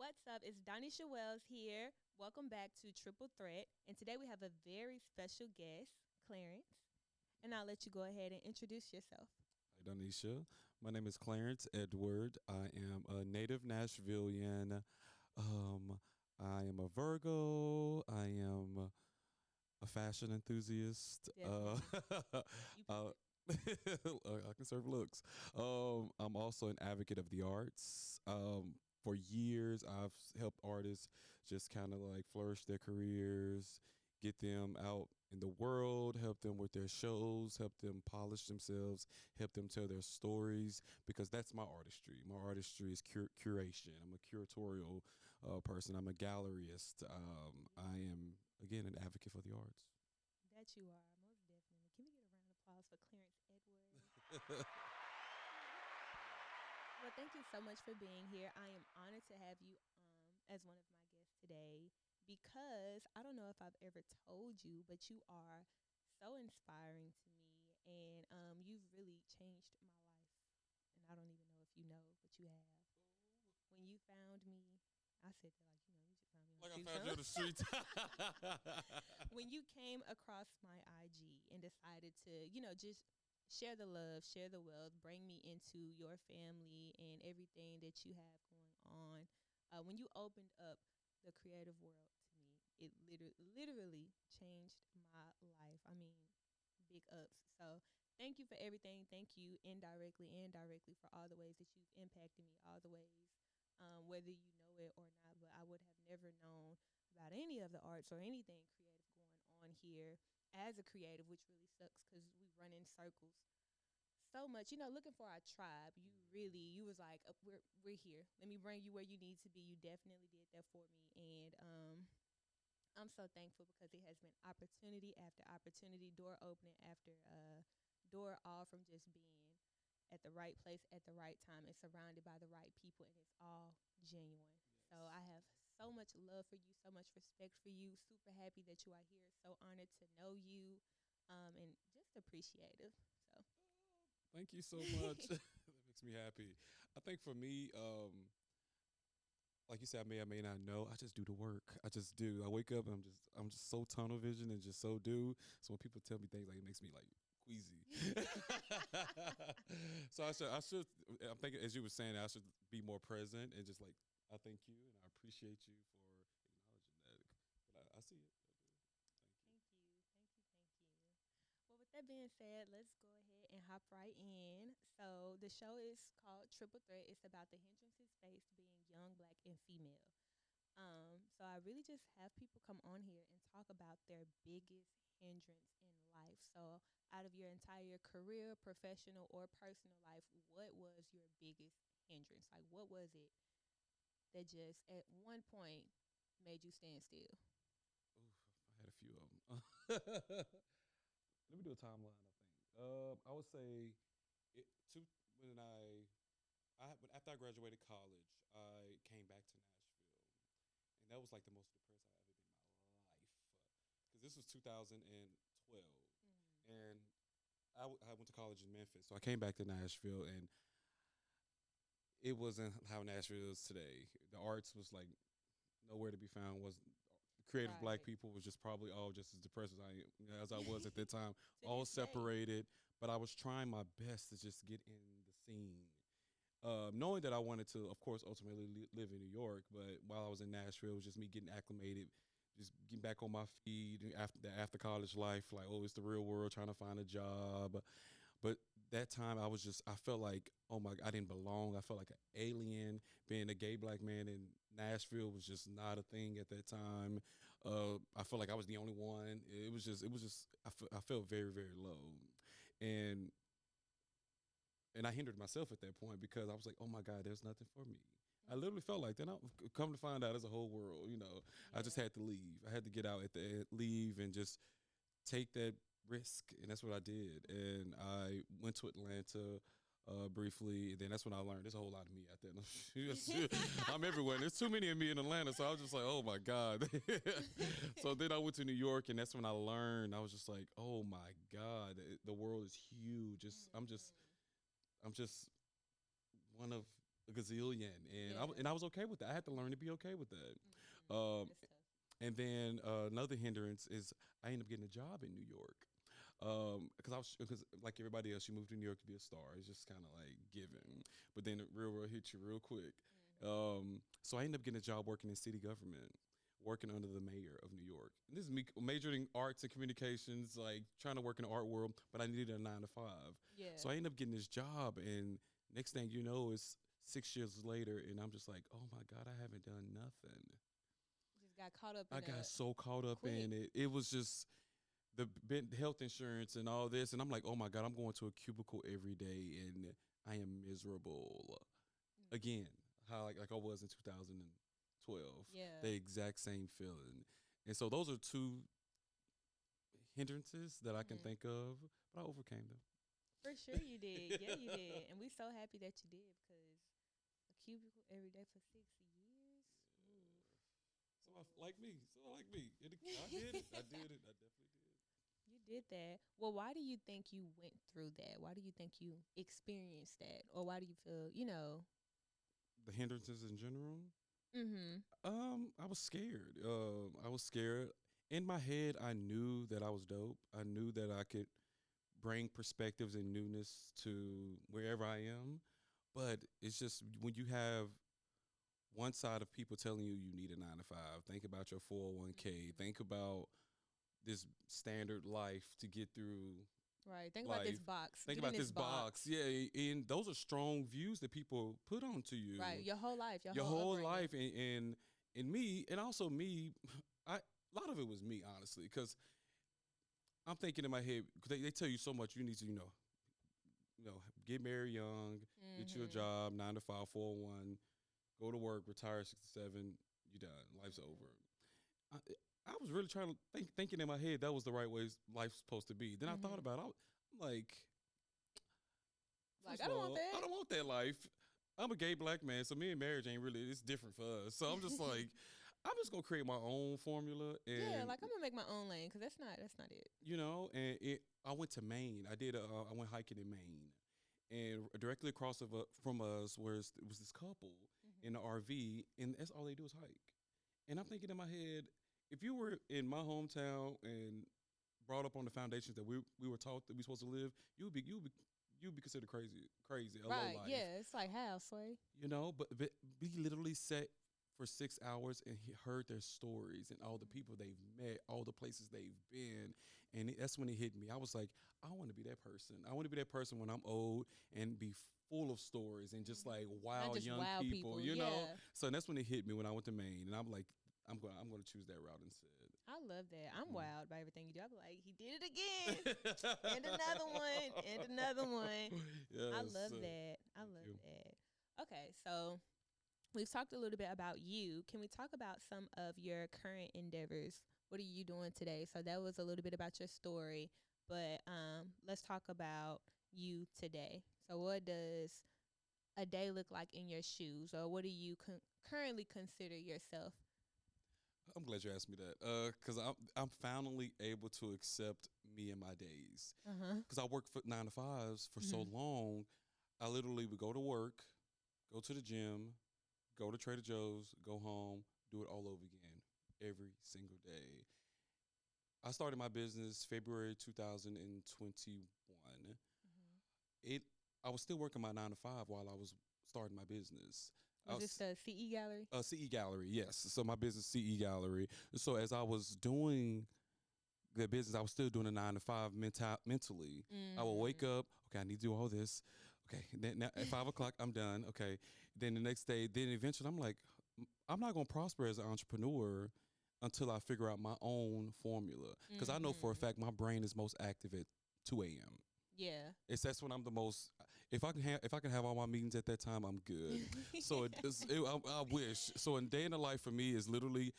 What's up? It's Doneisha Wells here. Welcome back to Triple Threat. And today we have a very special guest, Clarence. And I'll let you go ahead and introduce yourself. Hi, Doneisha. My name is Clarence Edward. I am a native Nashvilleian. Um, I am a Virgo. I am a fashion enthusiast. Definitely. You Uh, perfect. I can serve looks. I'm also an advocate of the arts. For years, I've helped artists just kind of like flourish their careers, get them out in the world, help them with their shows, help them polish themselves, help them tell their stories, because that's my artistry. My artistry is curation. I'm a curatorial person. I'm a galleryist. I am, again, an advocate for the arts. That you are, most definitely. Can we get a round of applause for Clarence Edward? Well, thank you so much for being here. I am honored to have you as one of my guests today because I don't know if I've ever told you, but you are so inspiring to me, and you've really changed my life. And I don't even know if you know, but you have. When you found me, I said that like you just found me on the Like I street. found you on the streets. When you came across my IG and decided to, just share the love, share the wealth, bring me into your family and everything that you have going on. When you opened up the creative world to me, it literally changed my life. I mean, big ups. So thank you for everything. Thank you indirectly and directly for all the ways that you've impacted me, all the ways, whether you know it or not. But I would have never known about any of the arts or anything creative going on here as a creative, which really sucks because we run in circles so much. Looking for our tribe. You was like, we're here. Let me bring you where you need to be. You definitely did that for me, and I'm so thankful because it has been opportunity after opportunity, door opening after door, all from just being at the right place at the right time and surrounded by the right people, and it's all genuine. So I Yes. have so much love for you, so much respect for you. Super happy that you are here. So honored to know you, and just appreciative. So Thank you so much. That makes me happy. I think for me, like you said, I may or may not know. I just do the work. I just do. I wake up and I'm just so tunnel vision and just so do. So when people tell me things, like it makes me like queasy. So I should. I'm thinking as you were saying, I should be more present and just like I thank you and I appreciate you for acknowledging that. But I see it. I do. Thank you. thank you, thank you, thank you. Well, with that being said, let's go ahead and hop right in. So, the show is called Triple Threat. It's about the hindrances faced being young, black, and female. So, I really just have people come on here and talk about their biggest hindrance in life. So, out of your entire career, professional or personal life, what was your biggest hindrance? Like, what was it that just at one point made you stand still? Oof, I had a few of them. Let me do a timeline. I think. I would say when when after I graduated college, I came back to Nashville, and that was like the most depressed I've ever been in my life, because this was 2012, Mm. and I went to college in Memphis, so I came back to Nashville, and it wasn't how Nashville is today. The arts was like nowhere to be found. Was creative black Right. people was just probably all just as depressed as I was at that time, To all this day. separated. But I was trying my best to just get in the scene, knowing that I wanted to, of course, ultimately live in New York. But while I was in Nashville, it was just me getting acclimated, just getting back on my feet after college life. Like, oh, it's the real world, trying to find a job. But that time, I felt like, oh my, I didn't belong. I felt like an alien. Being a gay black man in Nashville was just not a thing at that time. I felt like I was the only one. I felt very, very low, and I hindered myself at that point because I was like, oh my God, there's nothing for me. I literally Mm. felt like that. Now, come to find out, there's a whole world. I just Yeah. had to leave. I had to get out leave and just take that risk, and that's what I did. And I went to Atlanta briefly. And then that's when I learned there's a whole lot of me out there. I'm everywhere. There's too many of me in Atlanta, so I was just like, oh my God. So then I went to New York, and that's when I learned. I was just like, oh my God, the world is huge. I'm just Mhm. one of a gazillion, and Yeah. I was okay with that. I had to learn to be okay with that. Mm-hmm. Um, It's tough. and then another hindrance is I ended up getting a job in New York. Because like everybody else, you moved to New York to be a star. It's just kind of like given, but then the real world hits you real quick. Mm-hmm. So I ended up getting a job working in city government, working under the mayor of New York. And this is me majoring in arts and communications, like trying to work in the art world, but I needed a 9 to 5. Yeah. So I ended up getting this job, and next thing you know, it's 6 years later, and I'm just like, oh my god, I haven't done nothing. Just got caught up I in got a so caught up quick. in it. It was just health insurance and all this, and I'm like, oh my god, I'm going to a cubicle every day, and I am miserable again. How like I was in 2012, Yeah. the exact same feeling. And so those are two hindrances that I can Hmm. think of, but I overcame them. For sure you did. Yeah, you did. And we so happy that you did because a cubicle every day for 6 years. So like me. I did it. I did it. I definitely did. You did that. Well, why do you think you went through that? Why do you think you experienced that? Or why do you feel? The hindrances in general. Mm-hmm. I was scared. I was scared. In my head, I knew that I was dope. I knew that I could bring perspectives and newness to wherever I am. But it's just when you have one side of people telling you you need a 9 to 5, think about your 401k, Mm-hmm. think about this standard life to get through Right. Think about this life. box. Think Get in about this this box. box. Yeah, and those are strong views that people put onto you Right. Your whole life, your your whole whole upbringing. life, and me, and also me. I a lot of it was me, honestly, because I'm thinking in my head, because they tell you so much. You need to, get married young, get you a Mm-hmm. job, 9 to 5, 401, go to work, retire 67, you done, life's Mm-hmm. over. I, I was really trying to thinking in my head that was the right way life's supposed to be. Then I thought Mm-hmm. about it. I'm like, Like, first I of don't want all, I that. don't want that life. I'm a gay black man, so me and marriage ain't really, it's different for us. So I'm just like, I'm just gonna create my own formula, Yeah, and like I'm gonna make my own lane because that's not it. I went to Maine. I went hiking in Maine, and directly across from us it was this couple in the Mm-hmm. RV, and that's all they do is hike. And I'm thinking in my head, if you were in my hometown and brought up on the foundations that we were taught that we supposed to live, you'd be considered crazy, a low Right. life, Yeah. It's like how Sway. But we literally sat for 6 hours and heard their stories and all the people they've met, all the places they've been, and that's when it hit me. I was like, I want to be that person. I want to be that person when I'm old and be full of stories and just like Mm-hmm. Not wow just young wow people, people. Yeah. So that's when it hit me when I went to Maine, and I'm like, I'm gonna choose that route instead. I love that. I'm Mhm. wild by everything you do. I be like, he did it again. And another one. And another one. I Yes. love that. I Thank love you. that. Okay, so we've talked a little bit about you. Can we talk about some of your current endeavors? What are you doing today? So that was a little bit about your story, but let's talk about you today. So what does a day look like in your shoes, or what do you currently consider yourself? I'm glad you asked me that. Cause I'm finally able to accept me and my days. Uh huh. Cause I worked for 9 to 5s for so Hmm. long. I literally would go to work, go to the gym, go to Trader Joe's, go home, do it all over again every single day. I started my business February 2021. It I was still working my 9 to 5 while I was starting my business. I Was this was the CE gallery? CE Gallery, yes. So my business CE Gallery. So as I was doing the business, I was still doing a 9 to 5 mentally. I will wake Mm. up. Okay, I need to do all this. Okay, then now at 5 o'clock, I'm done. Okay, then the next day, then eventually, I'm like, I'm not gonna prosper as an entrepreneur until I figure out my own formula. Because I know for a Mm-hmm. fact my brain is most active at 2 a.m. Yeah. That's when I'm the most. If I can have all my meetings at that time, I'm good. So I wish. So a day in the life for me is literally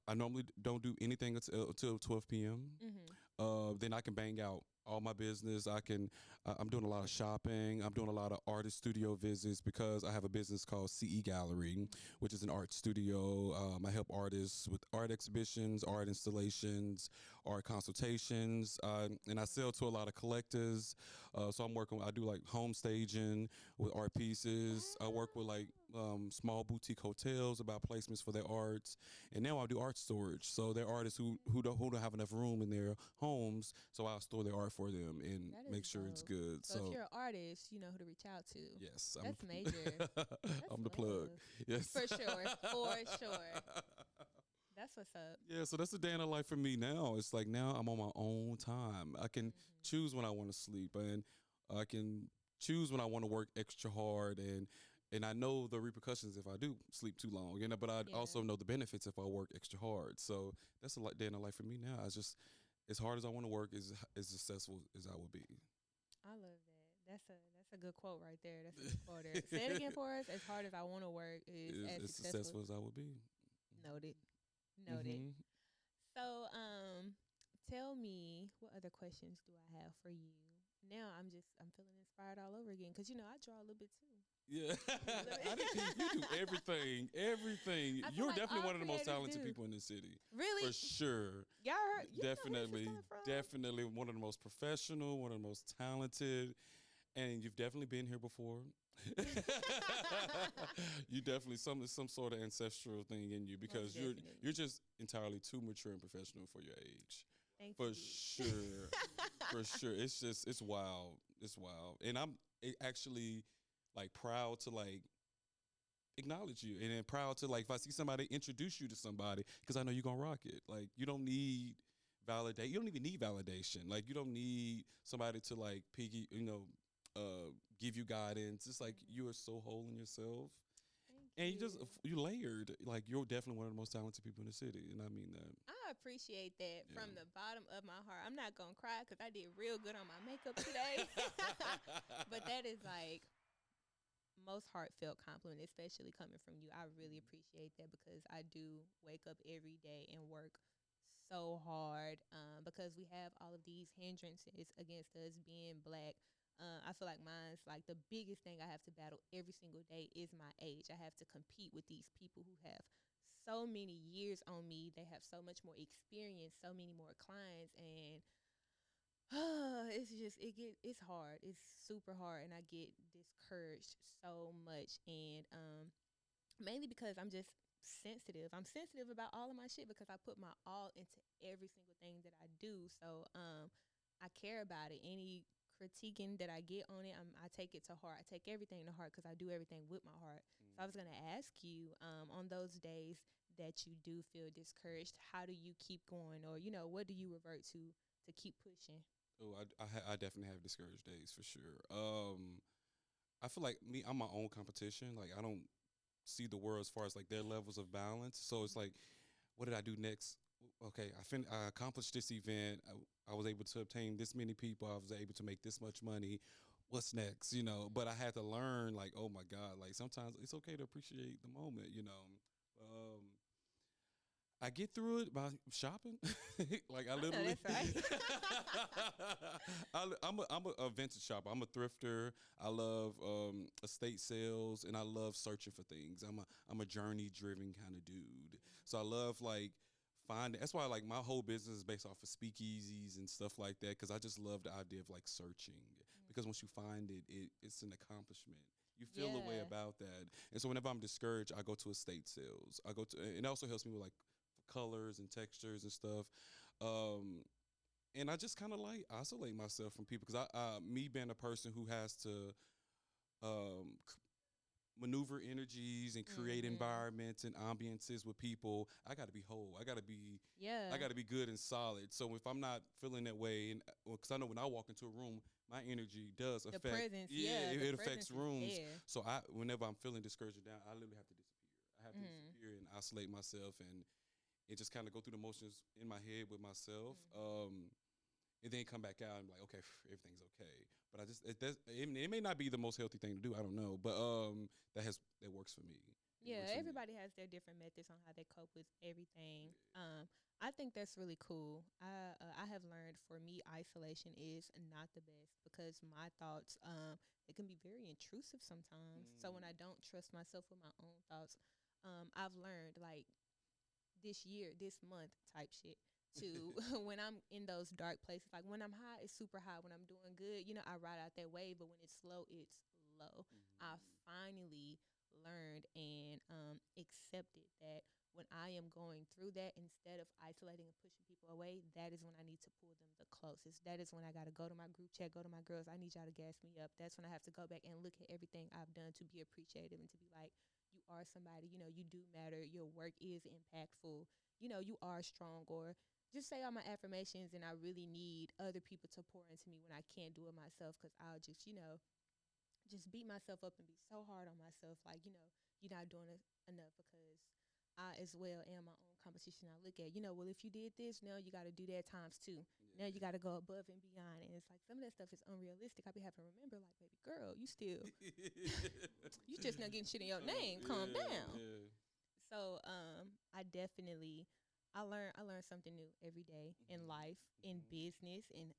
I normally don't do anything until 12 p.m. Mm-hmm. Then I can bang out all my business. I'm doing a lot of shopping. I'm doing a lot of artist studio visits because I have a business called CE Gallery, which is an art studio. I help artists with art exhibitions, art installations, art consultations, and I sell to a lot of collectors. So I do like home staging with art pieces. I work with like small boutique hotels about placements for their arts, and now I do art storage. So they're artists who don't have enough room in their homes, so I'll store their art for them and That is make sure it's dope. good. So if So you're an artist, you know who to reach out to. yes, That's major. That's I'm the plug. love. Yes, For sure. For sure. That's what's up. Yeah, so that's the day in the life for me now. It's like now I'm on my own time. I can Hmm. choose when I want to sleep, and I can choose when I want to work extra hard, and I know the repercussions if I do sleep too long. But I Yeah. also know the benefits if I work extra hard. So that's a day in the life for me now. I just as hard as I want to work, is as successful as I will be. I love that. That's a good quote right there. That's a good quote there. Say it again for us. As hard as I want to work is Is as as successful. successful as I will be. Noted. Noted. Hmm. So, tell me what other questions do I have for you? Now I'm feeling inspired all over again because I draw a little bit too. Yeah, you do everything, everything. I feel You're like definitely all one of the most creators talented do. people in the city, Really, for sure. y'all heard? You know where this is Definitely, coming from? definitely one of the most professional, one of the most talented, and you've definitely been here before. You definitely some sort of ancestral thing in you Most because you're definitely. just entirely too mature and professional for your age. Thank For you. sure, for sure. It's wild. It's wild, and I'm actually like proud to like acknowledge you and then proud to like if I see somebody introduce you to somebody because I know you're gonna rock it. Like you don't need validate. You don't even need validation. Like you don't need somebody to like piggy. Give you guidance. It's like Mhm. you are so whole in yourself, Thank and you. you layered. Like you're definitely one of the most talented people in the city, and I mean that. I appreciate that Yeah. from the bottom of my heart. I'm not gonna cry because I did real good on my makeup today, but that is like most heartfelt compliment, especially coming from you. I really appreciate that because I do wake up every day and work so hard because we have all of these hindrances against us being black. I feel like mine's like the biggest thing I have to battle every single day is my age. I have to compete with these people who have so many years on me. They have so much more experience, so many more clients, and it's hard. It's super hard, and I get discouraged so much, and mainly because I'm just sensitive. I'm sensitive about all of my shit because I put my all into every single thing that I do. So I care about it. Any critiquing that I get on it, I take it to heart. I take everything to heart because I do everything with my heart. So I was gonna ask you, on those days that you do feel discouraged, how do you keep going, or what do you revert to keep pushing? Oh, I definitely have discouraged days for sure. I feel like me, I'm my own competition. Like I don't see the world as far as like their levels of balance. So it's like, what did I do next? Okay, I accomplished this event. I was able to obtain this many people. I was able to make this much money. What's next? But I had to learn like, oh my God, like sometimes it's okay to appreciate the moment. Um, I get through it by shopping. Like I I know literally, that's right. I'm a vintage shopper. I'm a thrifter. I love estate sales, and I love searching for things. I'm a journey driven kind of dude. So I love like finding. That's why like my whole business is based off of speakeasies and stuff like that. Because I just love the idea of like searching. Because once you find it, it's an accomplishment. You feel a way Yeah. about that. And so whenever I'm discouraged, I go to estate sales. And it also helps me with like colors and textures and stuff. Um, and I just kind of like isolate myself from people because me being a person who has to um, maneuver energies and create Mhm. environments and ambiances with people, I got to be whole. I Yeah. got to be good and solid. So if I'm not feeling that way, and because I know when I walk into a room, my energy does The affect. presence, Yeah, yeah, it, the it affects presence is rooms. there. So whenever I'm feeling discouraged or down, I literally have to disappear. I have to Mhm. disappear and isolate myself and just kind of go through the motions in my head with myself. Mhm. And then come back out and be like, okay, everything's okay. But it may not be the most healthy thing to do. I don't know, but that works for me. in Yeah, order to meet. everybody has their different methods on how they cope with everything. I think that's really cool. I have learned for me isolation is not the best because my thoughts it can be very intrusive sometimes. So when I don't trust myself with my own thoughts, I've learned like this year, this month type shit to when I'm in those dark places. Like when I'm high, it's super high. When I'm doing good, I ride out that wave. But when it's slow, it's low. I finally learned and accepted that when I am going through that, instead of isolating and pushing people away, that is when I need to pull them the closest. That is when I got to go to my group chat, go to my girls. I need y'all to gas me up. That's when I have to go back and look at everything I've done to be appreciative and to be like, you are somebody, you do matter. Your work is impactful. You are strong, or just say all my affirmations, and I really need other people to pour into me when I can't do it myself, because I'll just beat myself up and be so hard on myself. Like, you're not doing it enough, because I as well am my own competition. I look at, well, if you did this, now you got to do that times two. Now you got to go above and beyond. And it's like some of that stuff is unrealistic. I be having to remember, like, baby girl, you still, you just not getting shit in your name. Calm down. Yeah. So I learn something new every day in life, in business, and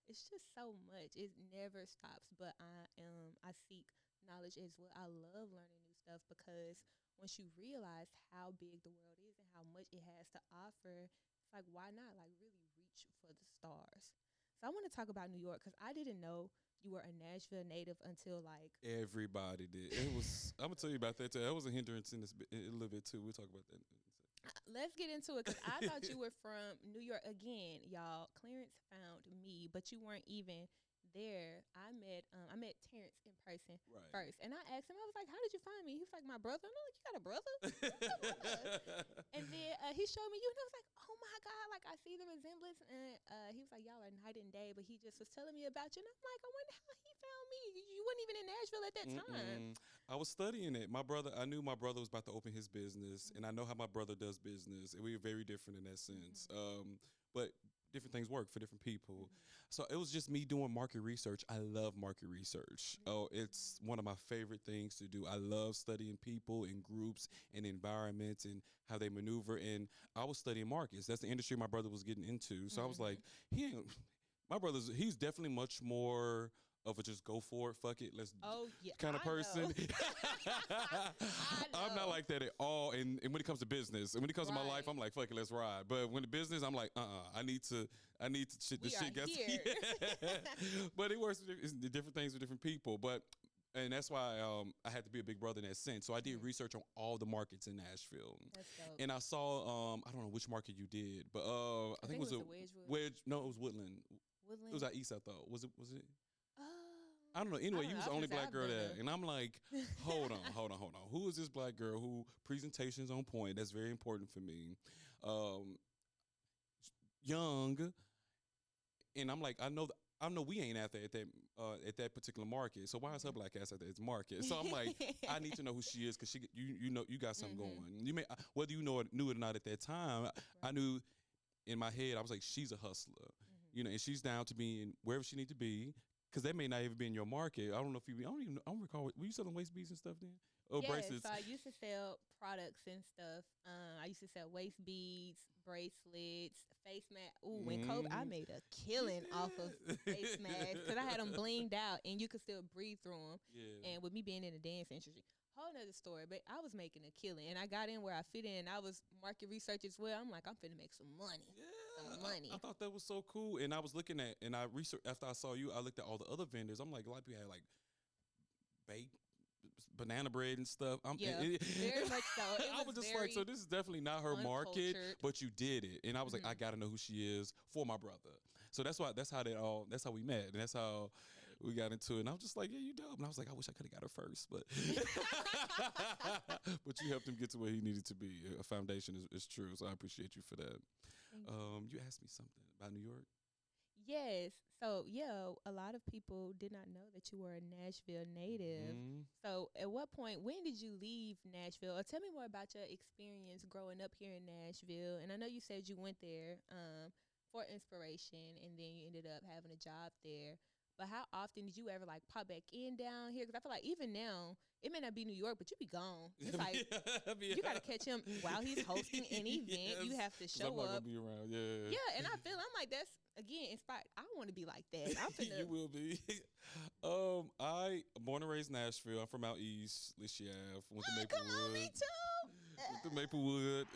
it's just so much. It never stops. But I seek knowledge as well. I love learning new stuff, because once you realize how big the world is and how much it has to offer, it's like, why not like really reach for the stars? So I want to talk about New York, because I didn't know you were a Nashville native until like Everybody did. It was. I'm gonna tell you about that too. That was a hindrance in this a little bit too. We'll talk about that. let's get into it, because I thought you were from New York. Again, y'all, Clarence found me, but you weren't even there. I met Terrence in person Right. first, and I asked him. I was like, "How did you find me?" He was like, "My brother." And I'm like, "You got a brother?" What's up, brother? And then he showed me you, and I was like, "Oh my god!" Like, I see the resemblance. And he was like, "Y'all are night and day," but he just was telling me about you, and I'm like, "I wonder how he found me. You weren't even in Nashville at that time." I was studying it. I knew my brother was about to open his business, and I know how my brother does business, and we were very different in that sense. But different things work for different people. So it was just me doing market research. I love market research. Oh, it's one of my favorite things to do. I love studying people and groups and environments and how they maneuver. And I was studying markets. That's the industry my brother was getting into. So I was like, he's definitely much more of a just go for it, fuck it, let's Oh yeah, kind of I know. person. I I'm not know. like that at all. And when it comes to business, and when it comes to my life, Right. I'm like, fuck it, let's ride. But when the business, I'm like, I need to shit. The We are shit gets here. But it works. It's different things with different people. And that's why I had to be a big brother in that sense. So I did research on all the markets in Nashville, That's dope. and I saw I don't know which market you did, but I think it was it a was the Wedgewood. Wedge. No, it was Woodland. It was Woodland. out east. I thought was it. Was it? Oh, I don't know. I Anyway, don't you know. was I the was only gonna say black I've girl been there, to. and I'm like, hold on. Who is this black girl? Who presentations on point? That's very important for me. Um, Young, and I'm like, I know we ain't out there at that particular market. So why is her black ass at that market? So I'm like, I need to know who she is, because you know you got something going. You may whether you knew it or not at that time. I knew in my head, I was like, she's a hustler, and she's down to being wherever she need to be, because that may not even be in your market. I don't know if I don't recall. Were you selling waist beads and stuff then? Oh, Yeah, bracelets. so I used to sell products and stuff. I used to sell waist beads, bracelets, face mask. Ooh, when COVID, I made a killing off of face masks, because I had them blinged out and you could still breathe through them. Yeah. And with me being in the dance industry, whole nother story. But I was making a killing, and I got in where I fit in. I was market research as well. I'm like, I'm finna make some money. Yeah, Some money. I thought that was so cool, and I was looking at, and I researched after I saw you. I looked at all the other vendors. I'm like, a lot of people had like baked banana bread and stuff. Yeah, very much so. I was just like, so this is definitely not her market, uncultured. but you did it, and I was like, I gotta know who she is for my brother. So that's how we met, and that's how we got into it. And I was just like, yeah, you dope. And I was like, I wish I could have got her first, but but you helped him get to where he needed to be. A foundation is true, so I appreciate you for that. Thank you. You asked me something about New York. Yes. So, yeah, a lot of people did not know that you were a Nashville native. So, at what point, when did you leave Nashville? Or tell me more about your experience growing up here in Nashville. And I know you said you went there for inspiration, and then you ended up having a job there. But how often did you ever like pop back in down here? Because I feel like even now, it may not be New York, but you be gone. It's like you got to catch him while he's hosting an event. You have to show I'm not up. gonna be around. Yeah. Yeah, and I'm like, that's again inspired. I want to be like that. I'm finna. You will be. I born and raised Nashville. I'm from out east, Lachey Ave. Went to Maplewood. Come on, me too. Went to Maplewood.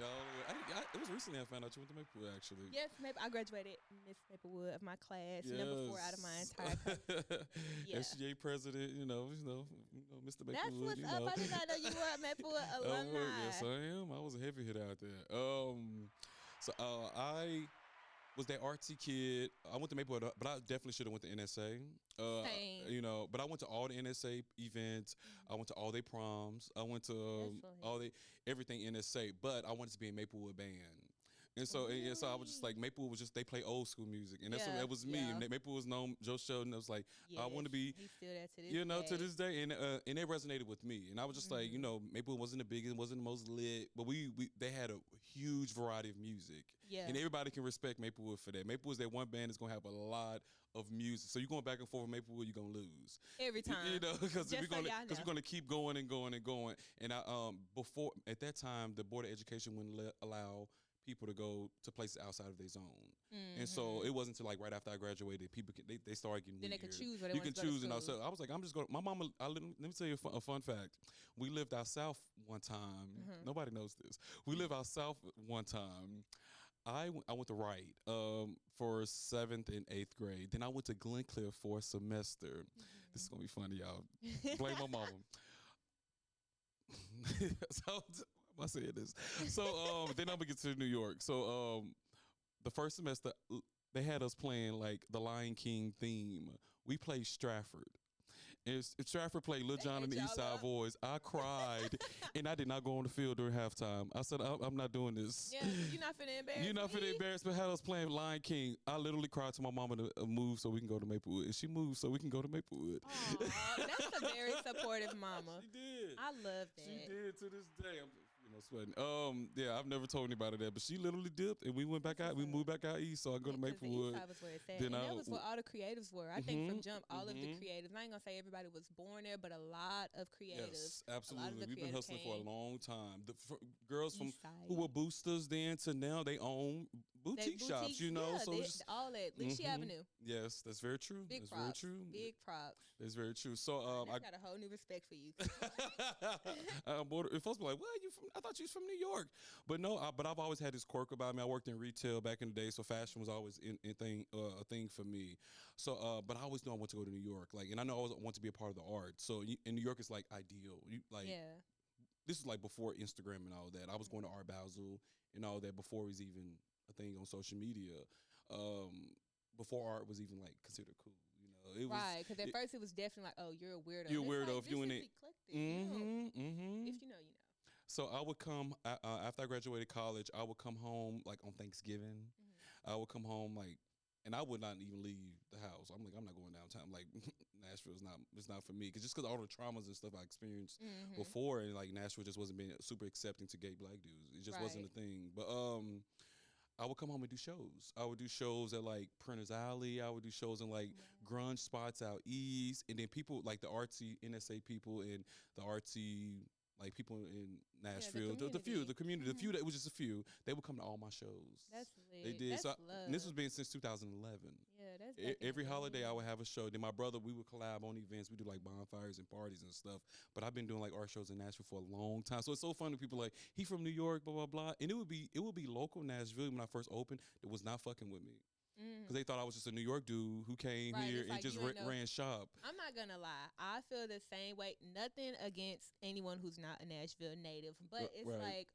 It was recently I found out you went to Maplewood, actually. Yes, I graduated Miss Maplewood of my class, number 4 out of my entire class. Yeah. SGA president, Mr. Maplewood. That's what's up. I did not know you were a Maplewood alumni. Yes, I am. I was a heavy hitter out there. I was that artsy kid. I went to Maplewood, but I definitely should have went to NSA. Same. But I went to all the NSA events. I went to all their proms. I went to everything NSA. But I wanted to be in Maplewood band. And so, so I was just like, Maplewood was just, they play old school music. And that was me. And Maplewood was known, Joe Sheldon. I was like, I want to be, he's still there to this day. to this day. And it resonated with me. And I was just like, Maplewood wasn't the biggest, wasn't the most lit, but they had a huge variety of music. Yeah. And everybody can respect Maplewood for that. Maplewood's that one band that's going to have a lot of music. So you're going back and forth with Maplewood, you're going to lose. Every time. Because we're going to keep going and going and going. And before, at that time, the Board of Education wouldn't allow people to go to places outside of their zone. And so it wasn't until like right after I graduated, people they started getting then weird. They could choose what they you want can to choose, go to and so I was like, I'm just going. My mama, let me tell you a fun fact. We lived out south one time. Nobody knows this. We lived out south one time. I went to Wright for 7th and 8th grade. Then I went to Glencliff for a semester. This is gonna be funny, y'all. Blame my mama. So I said this. So then I'm gonna get to New York. So the first semester they had us playing like the Lion King theme. We played Stratford. And Stratford played Lil Jon and the East Side Boys. I cried, and I did not go on the field during halftime. I said, I'm not doing this. Yeah, you're not finna embarrass me. You're not finna embarrass me. Had us playing Lion King. I literally cried to my mama to move so we can go to Maplewood. And she moved so we can go to Maplewood. Aww, that's a very supportive mama. She did. I love that. She did to this day. I'm sweating. Yeah, I've never told anybody that, but she literally dipped, and we went back out. We moved back out east, so I go to Maplewood. The east side was where it's at. And that was where all the creatives were. I think from jump, all of the creatives. I ain't gonna say everybody was born there, but a lot of creatives. Yes, absolutely. We've been hustling for a came. long time. The girls from East side. who were boosters then to now, they own boutique shops. Yeah, so just all at Lachey Avenue. Yes, that's very true. Big that's props. very true. Big props. That's very true. So I got a whole new respect for you. Folks be like, "Well, you from? I thought you was from New York." But no, but I've always had this quirk about me. I worked in retail back in the day, so fashion was always a thing for me. So, but I always knew I want to go to New York, and I know I always want to be a part of the art. So in New York, it's like ideal. This is like before Instagram and all that. I was going to Art Basel and all that before it was even a thing on social media. Before art was even like considered cool. It was, right, because at first it was definitely like, oh, you're a weirdo. You're a weirdo like, if you in it. If you know, you know. So I would come after I graduated college. I would come home like on Thanksgiving. I would come home and I would not even leave the house. I'm like, I'm not going downtown. Like Nashville's it's not for me. Cause just because all the traumas and stuff I experienced before, and like Nashville just wasn't being super accepting to gay black dudes. It just wasn't a thing. But I would come home and do shows. I would do shows at like Printers Alley. I would do shows in like grunge spots out east. And then people like the artsy NSA people and the artsy like people in Nashville, the community, the few that it was just a few. They would come to all my shows. That's lit. They did. That's so love. And this was been since 2011. Yeah, that's every holiday I would have a show. Then my brother, we would collab on events. We do like bonfires and parties and stuff. But I've been doing like art shows in Nashville for a long time. So it's so funny. People like he from New York, blah blah blah. And it would be local Nashville when I first opened. It was not fucking with me. Because they thought I was just a New York dude who came here and just ran shop. I'm not going to lie. I feel the same way. Nothing against anyone who's not a Nashville native. But it's like,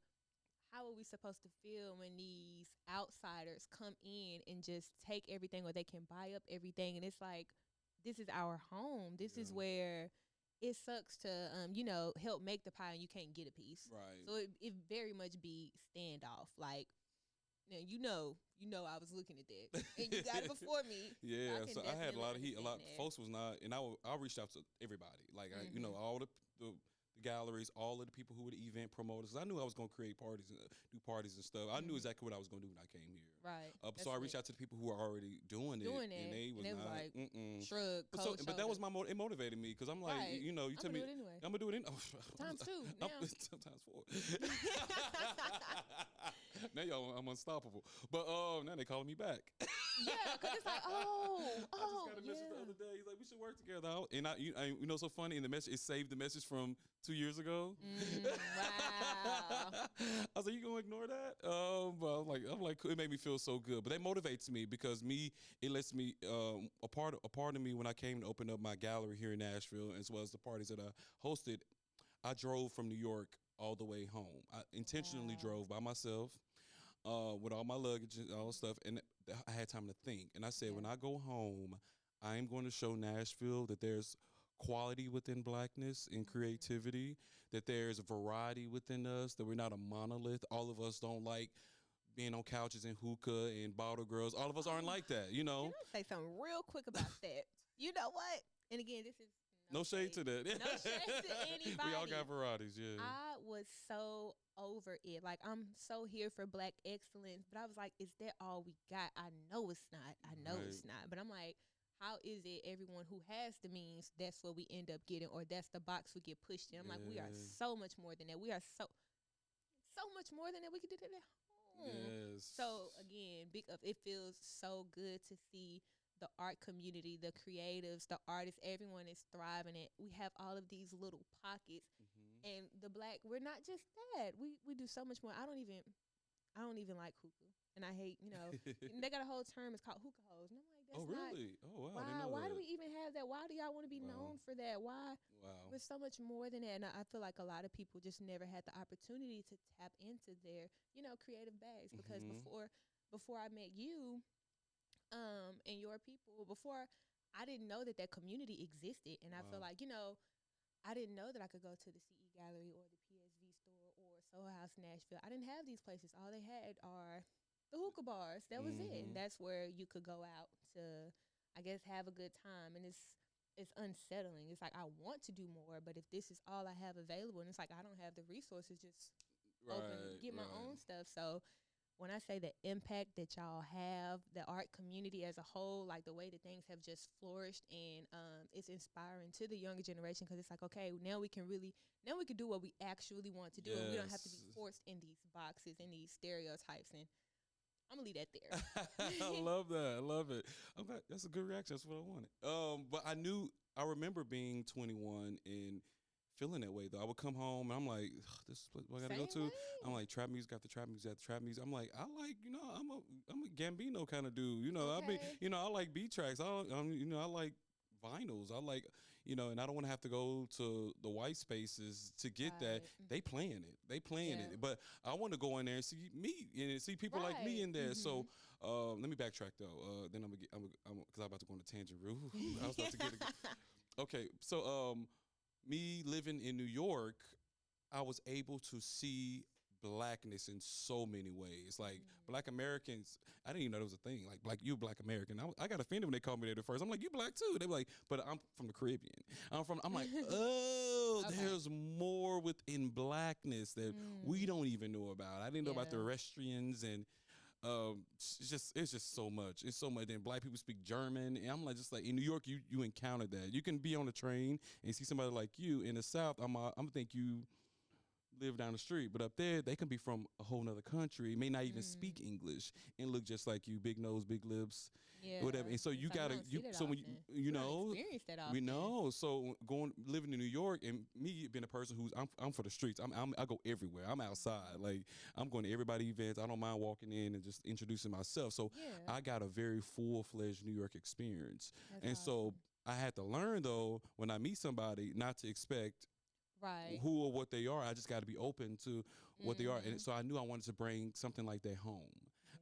how are we supposed to feel when these outsiders come in and just take everything, or they can buy up everything? And it's like, this is our home. This is where it sucks to, help make the pie and you can't get a piece. Right. So it very much be standoff. Like, I was looking at that, and you got it before me. Yeah, so I had a lot of heat. A lot of folks was not, and I reached out to everybody. Like, all the the galleries, all of the people who were the event promoters. 'Cause I knew I was going to create parties and do parties and stuff. I knew exactly what I was going to do when I came here. Right. So I reached out to the people who were already doing it, and they was not like mm-mm. shrug, But cold but that was it motivated me because I'm like, Right. you know, you tell me do it anyway. I'm gonna do it in Times two now. Sometimes four. Now y'all, I'm unstoppable. But now they calling me back. Yeah, because it's like, oh, I just got a message the other day. He's like, we should work together. And you know, so funny. In the message, it saved the message from 2 years ago. Wow. I was like, you gonna ignore that? But I'm like, it made me feel so good. But that motivates me because it lets me a part of me when I came to open up my gallery here in Nashville, as well as the parties that I hosted. I drove from New York all the way home. I intentionally drove by myself. With all my luggage and all stuff, and I had time to think. And I said, when I go home, I am going to show Nashville that there's quality within blackness and creativity, that there's variety within us, that we're not a monolith. All of us don't like being on couches and hookah and bottle girls. All of us aren't like that, you know? Can I say something real quick about that? You know what? And again, this is no shade to that. No shade to anybody. We all got varieties, yeah. I was so over it. Like, I'm so here for black excellence, but I was like, is that all we got? I know it's not. It's not. But I'm like, how is it everyone who has the means, that's what we end up getting, or that's the box we get pushed in? I'm like, we are so much more than that. We are so much more than that. We could do that at home. Yes. So again, it feels so good to see the art community, the creatives, the artists, everyone is thriving. And we have all of these little pockets. And the black, we're not just that. We do so much more. I don't even like hookah, and I hate, you know, they got a whole term. It's called hookah hoes, and I'm like, that's really? Oh wow! Why do we even have that? Why do y'all want to be known for that? Why? Wow. We're so much more than that, and I feel like a lot of people just never had the opportunity to tap into their, you know, creative bags, because before I met you, and your people, before I didn't know that community existed, and I feel like, you know, I didn't know that I could go to the CE Gallery or the PSV store or Soho House Nashville. I didn't have these places. All they had are the hookah bars. That was it. And that's where you could go out to, I guess, have a good time. And it's unsettling. It's like, I want to do more, but if this is all I have available, and it's like, I don't have the resources, just get my own stuff. So when I say the impact that y'all have, the art community as a whole, like the way that things have just flourished, and it's inspiring to the younger generation, because it's like, okay, now we can do what we actually want to do, and we don't have to be forced in these boxes and these stereotypes. And I'm gonna leave that there. I love that. I love it. That's a good reaction. That's what I wanted. But I remember being 21 and feeling that way though. I would come home and I'm like, this is what I gotta go to. I'm like, trap music after trap music after trap music. I'm like, I like, you know, I'm a Gambino kind of dude. You know, I like beat tracks. I like vinyls. I like, you know, and I don't want to have to go to the white spaces to get that. They playing it. But I want to go in there and see me and see people like me in there. So let me backtrack though. Then because I'm about to go on a tangent. I was about to get okay. So me living in New York, I was able to see blackness in so many ways. Like Black Americans, I didn't even know there was a thing. Like you Black American. I got offended when they called me that at first. I'm like, you Black too. They were like, but I'm from the Caribbean. I'm like, oh, there's more within blackness that we don't even know about. I didn't know about the Restrians and it's just so much. It's so much. Then Black people speak German, and I'm like, just like in New York, you encounter that. You can be on a train and see somebody like you in the South. I'm think you live down the street, but up there they can be from a whole nother country, may not even speak English, and look just like you, big nose, big lips, whatever. And so you gotta so when you know we know. So living in New York, and me being a person who's I'm for the streets. I go everywhere. I'm outside. Like I'm going to everybody events. I don't mind walking in and just introducing myself. So I got a very full-fledged New York experience. That's awesome. So I had to learn though, when I meet somebody, not to expect who or what they are. I just got to be open to what they are. And so I knew I wanted to bring something like that home.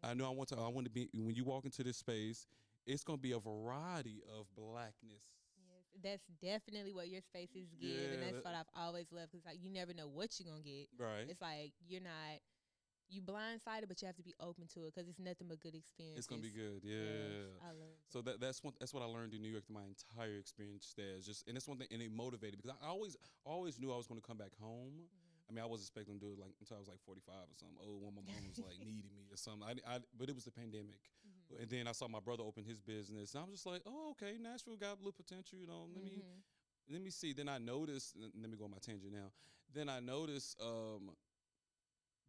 I knew I want to be, when you walk into this space, it's going to be a variety of blackness. Yes, that's definitely what your spaces give. And that's what I've always loved, because like, you never know what you're going to get. Right. It's like, you're not you blindsided, but you have to be open to it because it's nothing but good experiences. It's gonna be good. Yes, Yeah. I love So that's what I learned in New York through my entire experience there. It's just, and that's one thing, and it motivated because I always knew I was going to come back home. I mean, I was expecting to do it like until I was like 45 or something. Oh, when my mom was like needing me or something. But it was the pandemic, and then I saw my brother open his business, and I was just like, oh, okay, Nashville got a little potential. You know, let me see. Then I noticed. Let me go on my tangent now. Then I noticed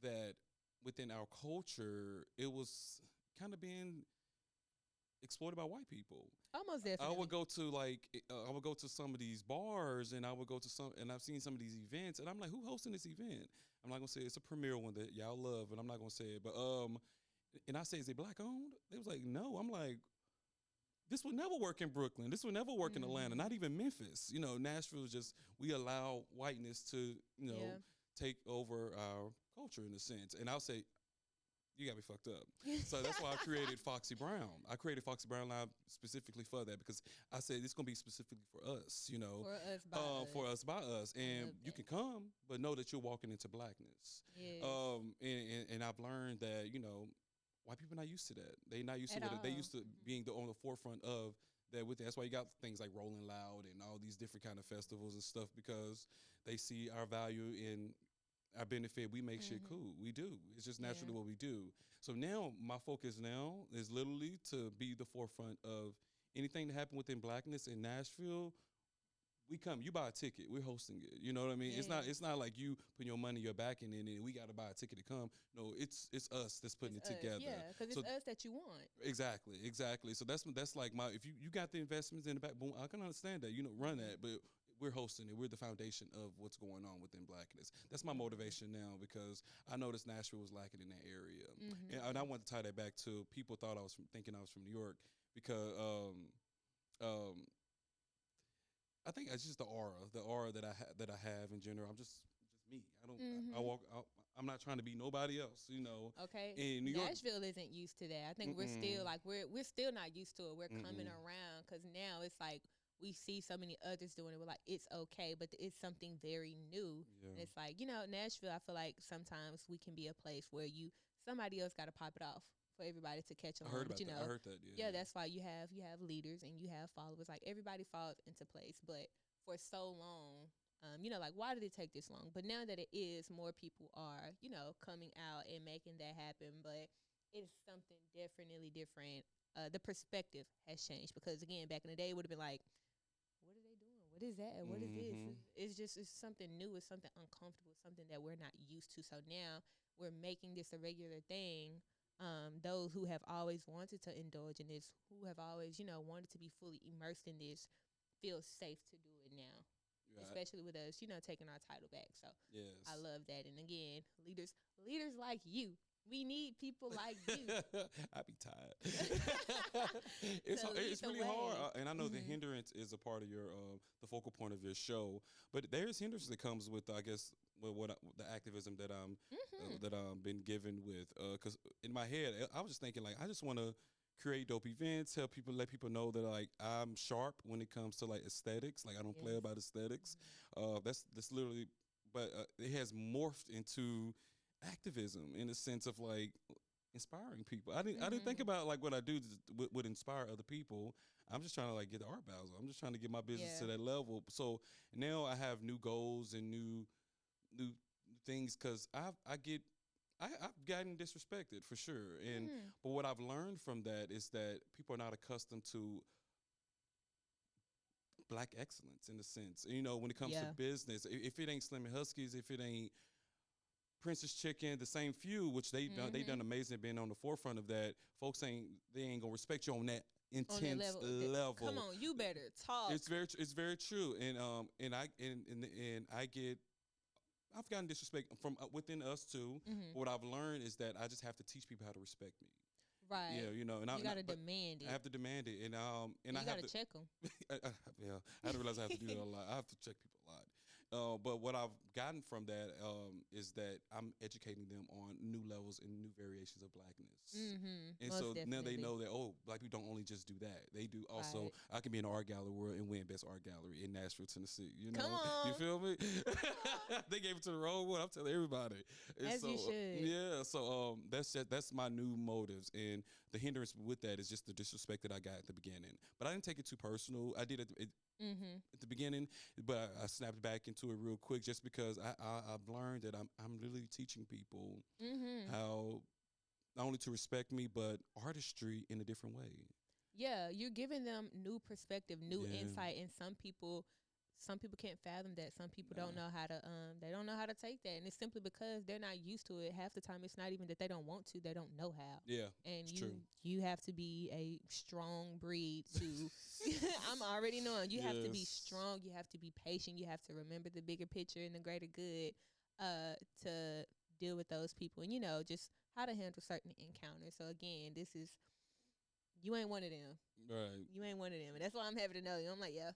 that within our culture, it was kind of being exploited by white people. Almost definitely. I would go to I would go to some of these bars, and I would go to some, and I've seen some of these events, and I'm like, who hosting this event? I'm not gonna say it's a premier one that y'all love, but I'm not gonna say it. But and I say, is it black owned? They was like, no. I'm like, this would never work in Brooklyn. This would never work in Atlanta. Not even Memphis. You know, Nashville is just, we allow whiteness to, take over our culture in a sense. And I'll say, you got me fucked up. So that's why I created Foxy Brown. I created Foxy Brown Live specifically for that, because I said it's gonna be specifically for us, you know, for us by us. By us, and you can come, but know that you're walking into blackness. Yes. And I've learned that, you know, white people not used to that. They not used to it. They used to being on the forefront of that. That's why you got things like Rolling Loud and all these different kind of festivals and stuff, because they see our value in our benefit. We make shit cool. We do. It's just naturally what we do. So now my focus now is literally to be the forefront of anything that happened within blackness in Nashville. We come, you buy a ticket, we're hosting it. You know what I mean? Yeah. It's not like you put your money, your backing in it, and we got to buy a ticket to come. No, it's us that's putting it together. Yeah, because it's us that you want. Exactly. So that's like if you got the investments in the back, boom, I can understand that. You know, run that, but we're hosting it. We're the foundation of what's going on within blackness. That's my motivation now, because I noticed Nashville was lacking in that area, and I want to tie that back to people thought I was thinking I was from New York, because I think it's just the aura that I have in general. I'm just me. I don't. I walk. I'm not trying to be nobody else. You know. Okay. In New York, Nashville isn't used to that. I think we're still like we're still not used to it. We're coming around, because now it's like we see so many others doing it. We're like, it's okay, but it's something very new. Yeah. And it's like, you know, Nashville, I feel like sometimes we can be a place where somebody else got to pop it off for everybody to catch on. I heard about but, that. I heard that. Yeah, that's why you have leaders and you have followers. Like, everybody falls into place. But for so long, you know, like, why did it take this long? But now that it is, more people are, you know, coming out and making that happen. But it's something definitely different. The perspective has changed, because, again, back in the day, it would have been like, what are they doing? What is that? What is this? It's something new. It's something uncomfortable. Something that we're not used to. So now we're making this a regular thing. Those who have always wanted to indulge in this, who have always, you know, wanted to be fully immersed in this, feel safe to do it now. Right. Especially with us, you know, taking our title back. So yes. I love that. And again, leaders like you. We need people like you. I be tired. It's really hard, and I know the hindrance is a part of your the focal point of your show. But there's hindrance that comes with, I guess, the activism that I'm been given with. Because in my head, I was just thinking, like, I just want to create dope events, help people, let people know that, like, I'm sharp when it comes to, like, aesthetics. Like, I don't play about aesthetics. That's literally, but it has morphed into activism in the sense of, like, inspiring people. I didn't think about, like, what I do would inspire other people. I'm just trying to, like, get the art Basel. I'm just trying to get my business to that level. So now I have new goals and new things, because I've gotten disrespected for sure. And but what I've learned from that is that people are not accustomed to black excellence in a sense. You know, when it comes to business, if it ain't Slim and Huskies, if it ain't Princess Chicken, the same few, which they done amazing being on the forefront of that. Folks ain't gonna respect you on that intense level. Come on, you better talk. It's very true, and I've gotten disrespect from within us too. What I've learned is that I just have to teach people how to respect me. Right. Yeah, you know, and you gotta demand it. I have to demand it, and you I gotta have to check them. yeah, I didn't realize I have to do that a lot. I have to check people a lot. But what I've gotten from that is that I'm educating them on new levels and new variations of blackness. And Most so now they definitely. know that, oh, black people don't only just do that. They do also, Right. I can be in the art gallery world and win best art gallery in Nashville, Tennessee. You Come know, you on. feel me? Come on. They gave it to the wrong one. I'm telling everybody. And As you so, should. yeah, so that's my new motives. And the hindrance with that is just the disrespect that I got at the beginning. But I didn't take it too personal. I did it Mhm. at the beginning, but I snapped back into it real quick just because I've learned that I'm really teaching people Mhm. how not only to respect me but artistry in a different way. Yeah, you're giving them new perspective, new Yeah, insight, and some people can't fathom that. Some people don't nah, know how to they don't know how to take that, and it's simply because they're not used to it. Half the time it's not even that they don't want to, they don't know how. yeah, And it's true. you have to be a strong breed to I'm already knowing you have to be Yes, strong, you have to be patient, you have to remember the bigger picture and the greater good to deal with those people, and just how to handle certain encounters. So again, this is you ain't one of them. right. You ain't one of them. And that's why I'm happy to know you. I'm like, yeah,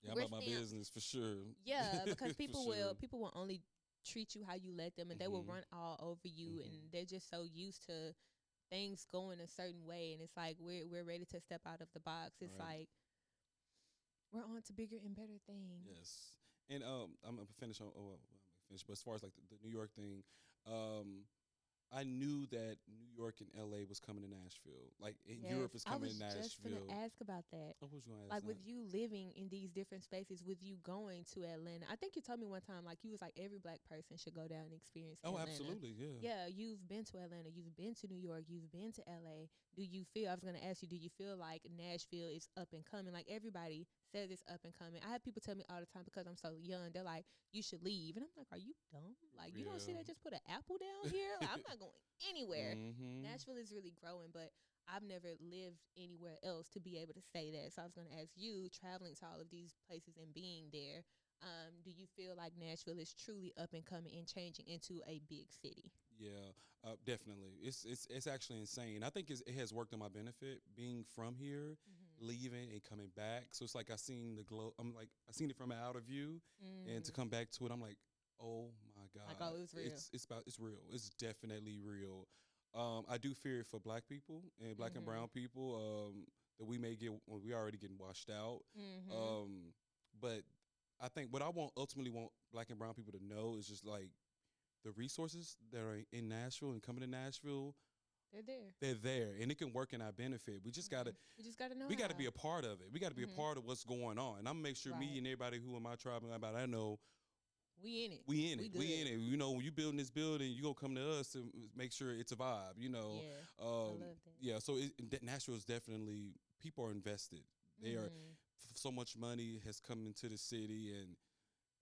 Yeah, I'm we're about my stamped. business for sure. Yeah, because For sure. people will only treat you how you let them, and they will Mhm. run all over you, and Mhm. they're just so used to things going a certain way, and it's like we're ready to step out of the box. It's Right. like we're on to bigger and better things. Yes. And I'm gonna finish on. Oh, well, I'm gonna finish. But as far as like the New York thing, um, I knew that New York and LA was coming to Nashville. Like in Yes, Europe is I coming to was just gonna Nashville. ask about that. Oh, who's gonna ask Like that? with you living in these different spaces, with you going to Atlanta. I think you told me one time, like you was like every black person should go down and experience Oh, Atlanta. absolutely, yeah. Yeah, you've been to Atlanta, you've been to New York, you've been to LA. Do you feel? I was gonna ask you, do you feel like Nashville is up and coming? Like everybody says it's up and coming. I have people tell me all the time because I'm so young. They're like, you should leave, and I'm like, are you dumb? Like you don't see Yeah. that? Just put an apple down here. Like, I'm not going anywhere. Mm-hmm. Nashville is really growing, but I've never lived anywhere else to be able to say that. So I was going to ask you, traveling to all of these places and being there, do you feel like Nashville is truly up and coming and changing into a big city? Yeah, definitely. It's actually insane. I think it has worked on my benefit being from here, Mm-hmm. leaving and coming back. So it's like I seen the glow. I'm like I seen it from an outer view, and to Mm. come back to it, I'm like, oh my Like, god, oh, it was real. it's real. It's definitely real. I do fear it for black people and black and Mm-hmm. brown people that we may get when we already getting washed out. Mm-hmm. Um, but I think what I want ultimately want black and brown people to know is just like the resources that are in Nashville and coming to Nashville, They're there. they're there and it can work in our benefit. We just Mm-hmm. We just got to know we gotta how. be a part of it. We gotta be a Mm-hmm. part of what's going on. And I'm gonna make sure me Right. and everybody who in my tribe and everybody I know, We in it. we in it. We We good. in it. You know, when you building this building, you gonna come to us and make sure it's a vibe, you know. Yeah. I Um, love that. yeah, so Nashville is definitely people are invested. They are Mm-hmm. so much money has come into the city and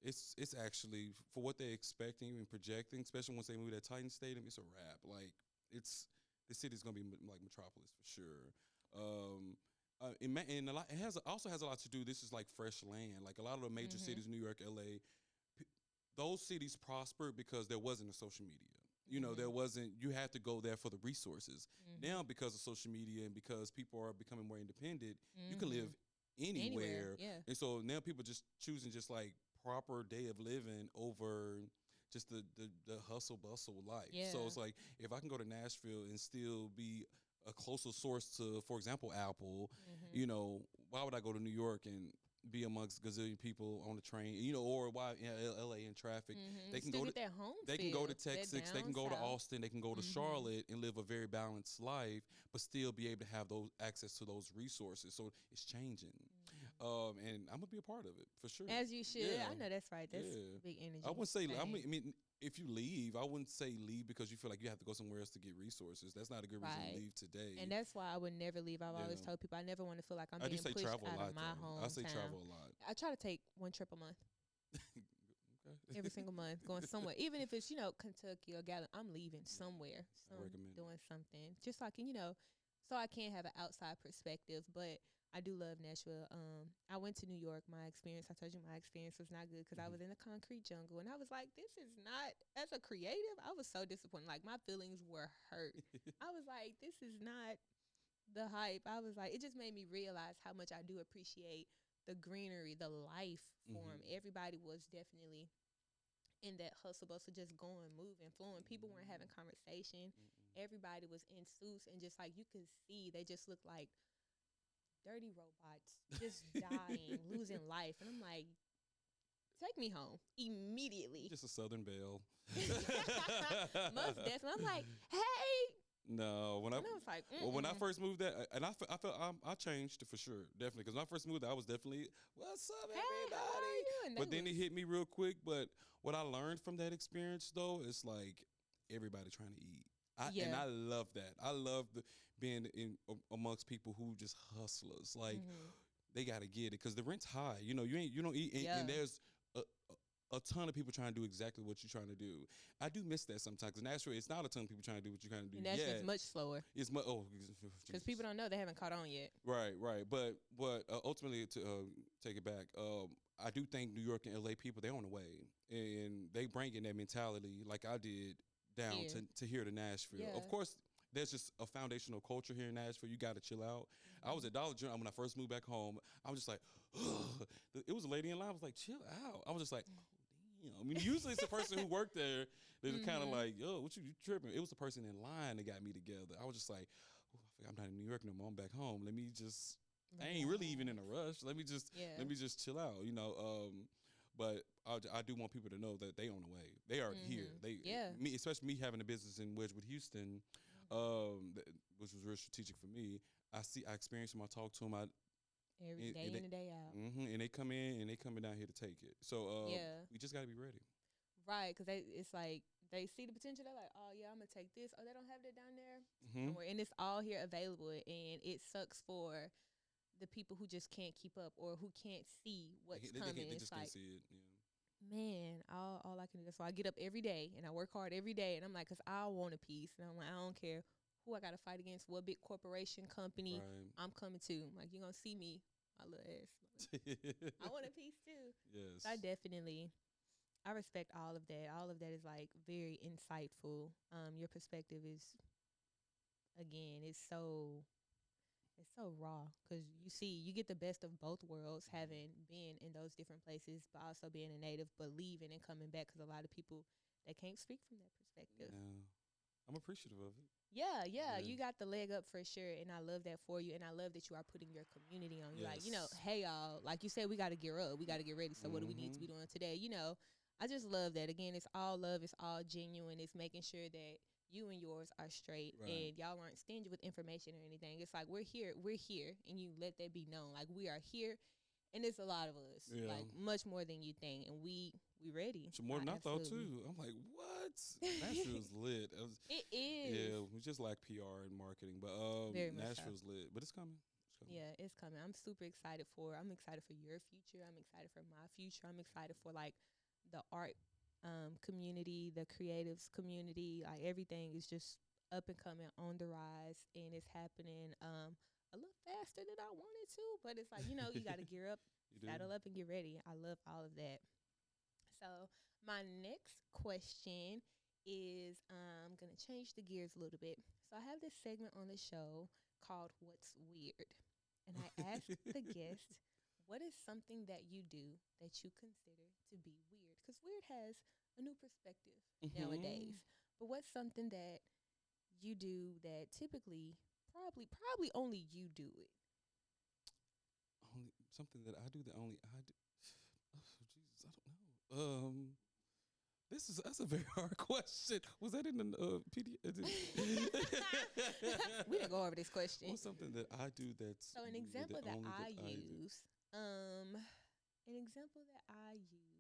it's actually for what they're expecting and projecting, especially once they move to that Titan Stadium. It's a wrap. Like it's the city's gonna be like metropolis for sure. Um, and a lot it has also has a lot to do. This is like fresh land. Like a lot of the major Mm-hmm. cities, New York, LA, those cities prospered because there wasn't a social media. You know, Mm-hmm. there wasn't. You had to go there for the resources. Mm-hmm. Now, because of social media and because people are becoming more independent, you can Mm-hmm. live Anywhere. anywhere. Yeah. And so now people just choosing just like proper day of living over just the hustle bustle life. So Yeah. it's like if I can go to Nashville and still be a closer source to, for example, Apple, Mm-hmm. you know, why would I go to New York and be amongst gazillion people on the train, you know, or why LA in traffic? Mm-hmm. They You can still go to get that home they can go to feel. That Texas, they can down go to south. Austin, they can go to Mm-hmm. Charlotte and live a very balanced life, but still be able to have those access to those resources. So it's changing, Mm-hmm. and I'm gonna be a part of it for sure. As you should. Yeah, I know that's right. That's yeah. big I energy. wouldn't say. Dang. I mean, if you leave, I wouldn't say leave because you feel like you have to go somewhere else to get resources. That's not a good reason to Right. leave today. And that's why I would never leave. I've always Yeah, told people I never want to feel like I'm I do being say pushed travel a out of lot my though. I say hometown. travel a lot. I try to take one trip a month, every Okay. single month, going somewhere. Even if it's, Kentucky or Gallup, I'm leaving somewhere, I recommend it. doing something. Just so I can, so I can have an outside perspective. But I do love Nashville. I went to New York. My experience, I told you my experience was not good because I Mhm. was in the concrete jungle. And I was like, this is not, as a creative, I was so disappointed. Like, my feelings were hurt. I was like, this is not the hype. I was like, it just made me realize how much I do appreciate the greenery, the life form, Mhm. everybody was definitely in that hustle bustle, just going, moving, flowing. People weren't having conversation. Everybody was in suits, and just like you could see, they just looked like dirty robots, just dying, losing life. And I'm like, take me home immediately. Just a Southern belle. Most definitely. I'm like, hey. No, when I was like, when I first moved there, and I felt I changed for sure, definitely. Because when I first moved there, I was definitely, what's up, hey, everybody? how are you? And But then it hit me real quick. But what I learned from that experience, though, is like everybody trying to eat. And I love that. I love being in amongst people who just hustlers. Like they gotta get it because the rent's high. You know, you don't eat, and there's a ton of people trying to do exactly what you're trying to do. I do miss that sometimes. In Nashville, it's not a ton of people trying to do what you're trying to do. And that's just much slower. It's because people don't know, they haven't caught on yet. Right. But ultimately, to take it back, I do think New York and LA people, they're on the way, and they bring in that mentality like I did down to here to Nashville. Yeah. Of course, there's just a foundational culture here in Nashville. You got to chill out. I was at Dollar General when I first moved back home. I was just like, ugh. It was a lady in line. I was like, chill out. I was just like, oh, damn. I mean, usually it's the person who worked there that's kind of like, yo, what you tripping? It was the person in line that got me together. I was just like, oh, I'm not in New York no more. I'm back home. Let me just, I ain't really even in a rush. Let me just chill out, you know. But I do want people to know that they on the way. They are here. Me, especially me having a business in Wedgwood, Houston, which was real strategic for me. I experience them. I talk to them. Every day in and day out. And they come in and they coming down here to take it. So we just got to be ready. Right, because it's like they see the potential. They're like, oh, yeah, I'm going to take this. Oh, they don't have that down there? And it's all here available. And it sucks for the people who just can't keep up or who can't see what's coming. They just can't see it. Man, all I can do. So I get up every day and I work hard every day. And I'm like, because I want a piece. And I'm like, I don't care who I got to fight against, what big corporation, company I'm coming to. I'm like, you're going to see me, my little ass. I want a piece too. Yes. So I respect all of that. All of that is like very insightful. Your perspective is, again, it's so raw because you get the best of both worlds, having been in those different places, but also being a native, but leaving and coming back because a lot of people they can't speak from that perspective. Yeah. I'm appreciative of it. Yeah, you got the leg up for sure, and I love that for you, and I love that you are putting your community on. You're like, hey y'all, like you said, we got to gear up, we got to get ready. So what do we need to be doing today? I just love that. Again, it's all love, it's all genuine. It's making sure that you and yours are straight, and y'all aren't stingy with information or anything. It's like we're here, and you let that be known. Like we are here, and it's a lot of us, like much more than you think, and we ready. So more than I thought too. I'm like, what? Nashville's lit. It is. Yeah, we just like PR and marketing, but Nashville's lit. But it's coming. Yeah, it's coming. I'm super excited for. I'm excited for your future. I'm excited for my future. I'm excited for like the art community, the creatives community. Like everything is just up and coming, on the rise, and it's happening a little faster than I wanted to. But it's like, you got to gear up, saddle up, and get ready. I love all of that. So my next question is, I'm going to change the gears a little bit. So I have this segment on the show called What's Weird. And I ask the guest, what is something that you do that you consider to be weird? Because weird has a new perspective nowadays. But what's something that you do that typically, probably only you do it? Something that I do that only I do. Oh, Jesus, I don't know. That's a very hard question. Was that in the PDF? We didn't go over this question. What's something that I do that's so an example that I use. An example that I use.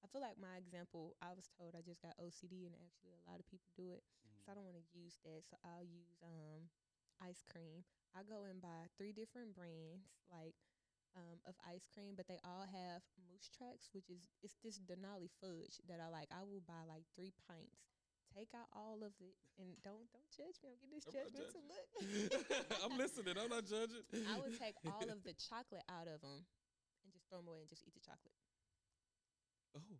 I feel like my example, I was told I just got OCD, and actually a lot of people do it. So I don't want to use that. So I'll use ice cream. I go and buy 3 different brands, like of ice cream, but they all have moose tracks, which is it's this Denali fudge that I like. I will buy like 3 pints, take out all of it, and don't judge me. I'm getting this judgmental look. I'm listening. I'm not judging. I would take all of the chocolate out of them and just throw them away and just eat the chocolate. Oh,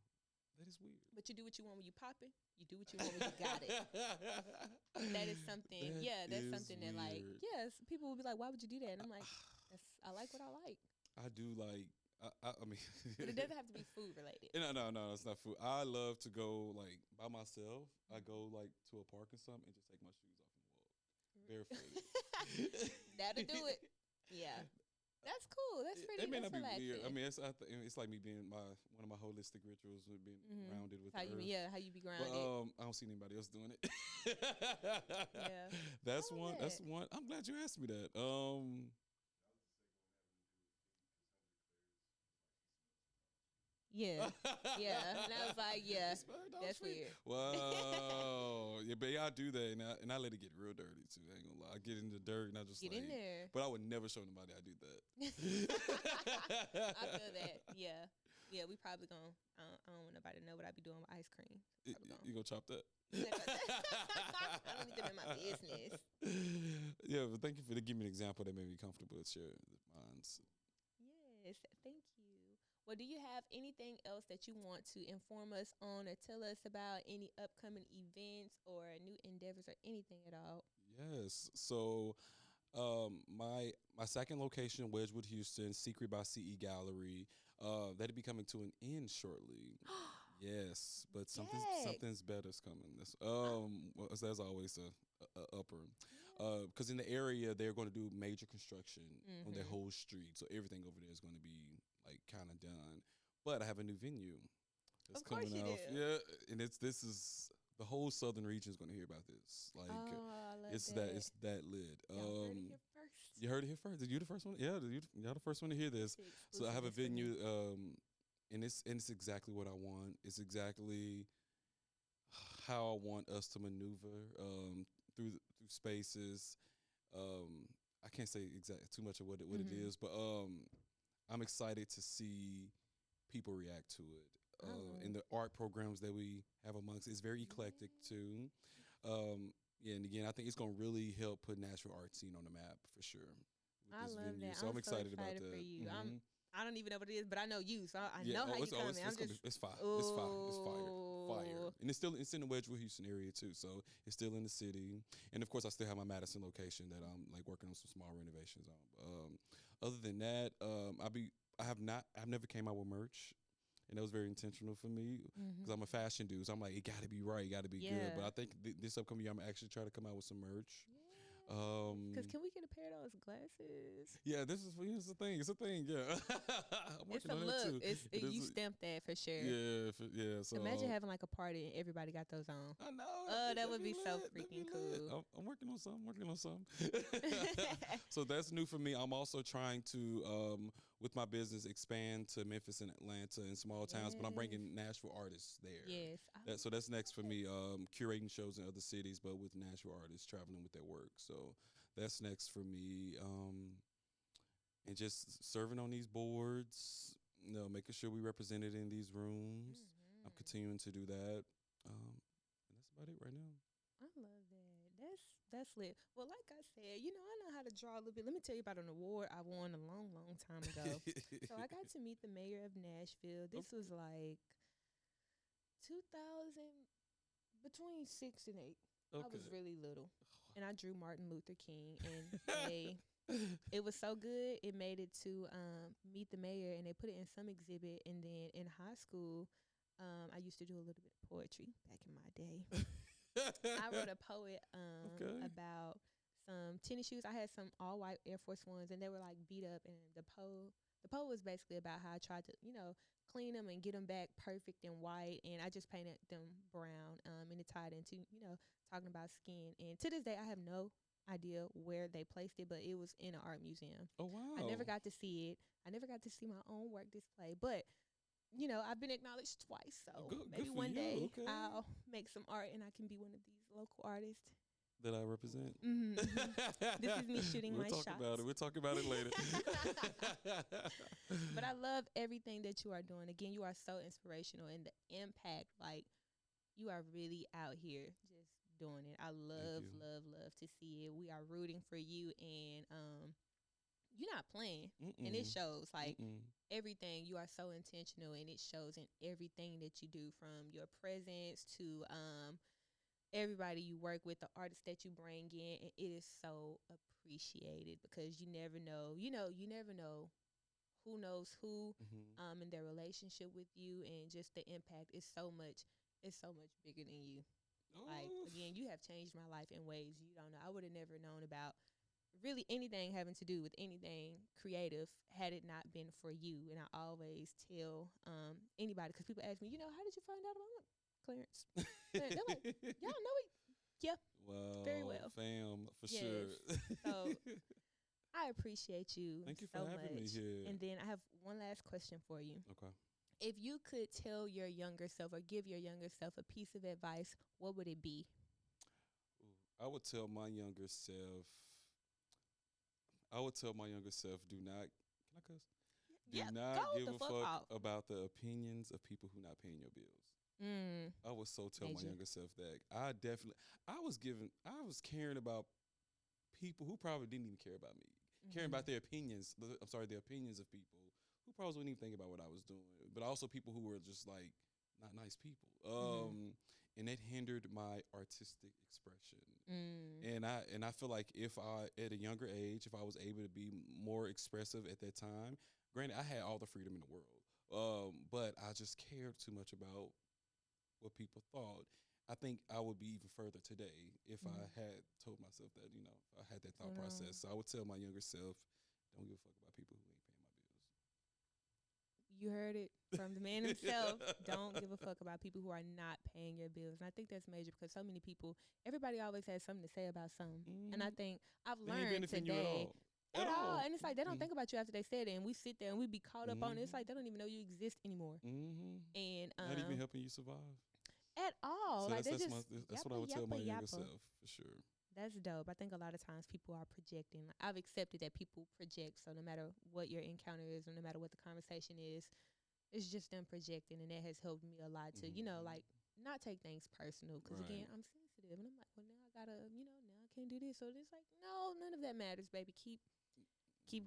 that is weird. But you do what you want when you pop it. You do what you want when you got it. That is something. That's something weird. That like, yes, people will be like, why would you do that? And I'm like, I like what I like. I do like, I mean. But it doesn't have to be food related. No, it's not food. I love to go like by myself. I go like to a park or something and just take my shoes off and walk barefooted. That'll do it. Yeah. That's cool. That's pretty. It may That's not be relaxing. weird. I mean, it's like me being one of my holistic rituals with being grounded with How the you earth. yeah, how you be grounded. But I don't see anybody else doing it. Yeah. That's I love one. That's that. one. I'm glad you asked me that. Yeah. Yeah. And I was like, yeah, that's Sweet. weird. Wow. Yeah, but yeah, I do that, and I let it get real dirty too. I ain't gonna lie. I get in the dirt, and I just Get like. in there. But I would never show nobody I do that. I feel that. Yeah. Yeah, we probably gonna. I don't want nobody to know what I be doing with ice cream. You gonna chop that? I don't need them in my business. Yeah, but thank you for giving me an example that made me comfortable to share mine. Yes, thank you. Well, do you have anything else that you want to inform us on or tell us about any upcoming events or new endeavors or anything at all? Yes. So, my second location, Wedgwood, Houston, Secret by CE Gallery, that'll be coming to an end shortly. Yes, but Yay. something's better's coming. Well, as always, a upper, because in the area they're going to do major construction on their whole street, so everything over there is going to be like kind of done. But I have a new venue that's Of course coming you out. do. Yeah, and this is the whole southern region is going to hear about this. Like Oh, I love it's that. it's that lit. Y'all heard it here first. You heard it here first. Did you the first one? Yeah, y'all the first one to hear this. So I have a venue, and it's exactly what I want. It's exactly how I want us to maneuver through spaces. I can't say too much of what it is, but I'm excited to see people react to it. In the art programs that we have amongst, it's very eclectic too. Yeah, and again, I think it's gonna really help put Nashville art scene on the map for sure with I this love venue. that. So I'm excited about that. for you. Mhm. I don't even know what it is, but I know you, so I Yeah, know how you it's, coming. it's fire. It's fire. It's fire. And it's in the Wedgwood, Houston area too. So it's still in the city. And of course, I still have my Madison location that I'm like working on some small renovations on. Other than that, I've never came out with merch. And that was very intentional for me because I'm a fashion dude. So I'm like, it got to be right, it got to be good. But I think this upcoming year, I'm actually trying to come out with some merch. Because can we get a pair of those glasses? Yeah, here's the thing. It's a thing. Yeah, I'm It's working a on look. that too. You stamped that for sure. Yeah. So Imagine having like a party and everybody got those on. I know. Oh, that would be so lit. That'd freaking be lit. cool. I'm working on something. So that's new for me. I'm also trying to, with my business, expand to Memphis and Atlanta and small towns, but I'm bringing Nashville artists there. Yes. So that's next for me. Curating shows in other cities, but with Nashville artists traveling with their work. So that's next for me. And just serving on these boards, making sure we represented in these rooms. I'm continuing to do that. And that's about it right now. I love that. That's lit. Well, like I said, I know how to draw a little bit. Let me tell you about an award I won a long, long time ago. So I got to meet the mayor of Nashville. This was like 2000, between 6 and 8. I was really little. And I drew Martin Luther King. And it was so good. It made it to meet the mayor, and they put it in some exhibit. And then in high school, I used to do a little bit of poetry back in my day. I wrote a poet about some tennis shoes. I had some all white Air Force Ones, and they were like beat up. And the poem was basically about how I tried to, clean them and get them back perfect and white. And I just painted them brown. And it tied into, talking about skin. And to this day, I have no idea where they placed it, but it was in an art museum. Oh wow! I never got to see it. I never got to see my own work display, but I've been acknowledged twice, so maybe one day I'll make some art and I can be one of these local artists that I represent. This is me shooting my shots. We'll talk about it later. But I love everything that you are doing. Again, you are so inspirational, and the impact, like, you are really out here just doing it. I love to see it. We are rooting for you, and you're not playing. And it shows, like, everything. You are so intentional, and it shows in everything that you do, from your presence to everybody you work with, the artists that you bring in. And it is so appreciated, because you never know, you never know who knows who, Mm-hmm. in their relationship with you, and just the impact is so much. It's so much bigger than you. Like Oh, again, you have changed my life in ways you don't know. I would have never known about really anything having to do with anything creative had it not been for you. And I always tell anybody, because people ask me, how did you find out about Clarence? And they're like, y'all know it. Yeah, very wow, well. fam, for Yes. sure. So I appreciate you Thank you for so having me much. here. And then I have one last question for you. Okay. If you could tell your younger self or give your younger self a piece of advice, what would it be? Ooh, I would tell my younger self. I would tell my younger self, do not. Can I cuss? Do Yeah, go not give the a fuck fuck off. about the opinions of people who not paying your bills. Mm, I would so tell my major. younger self that I was caring about people who probably didn't even care about me, caring Mm-hmm. about their opinions. I'm sorry, the opinions of people who probably wouldn't even think about what I was doing, but also people who were just like not nice people. Mm-hmm. And it hindered my artistic expression. Mm. And I feel like if I at a younger age, if I was able to be more expressive at that time, granted I had all the freedom in the world, but I just cared too much about what people thought. I think I would be even further today if I Mm. had told myself that, I had that thought Hold on. process. So I would tell my younger self, don't give a fuck about people who ain't paying my You heard it from the man himself. Don't give a fuck about people who are not paying your bills. And I think that's major because so many people, everybody always has something to say about something. And I Mm-hmm. think I've They ain't learned benefiting you at today all. at At all. all. And it's like they don't Mm-mm. think about you after they said it. And we sit there and we be caught up on it. It's Mm-hmm. like they don't even know you exist anymore. Mm-hmm. And Not even helping you survive. at all. So Like that's they that's just my that's what I yappa, would tell yappa, my younger yappa. self for sure. That's dope. I think a lot of times people are projecting. Like, I've accepted that people project. So no matter what your encounter is or no matter what the conversation is, it's just them projecting. And that has helped me a lot to, Mm-hmm. like not take things personal. Because again, Right. I'm sensitive. And I'm like, well, now I got to, now I can't do this. So it's like, no, none of that matters, baby. Keep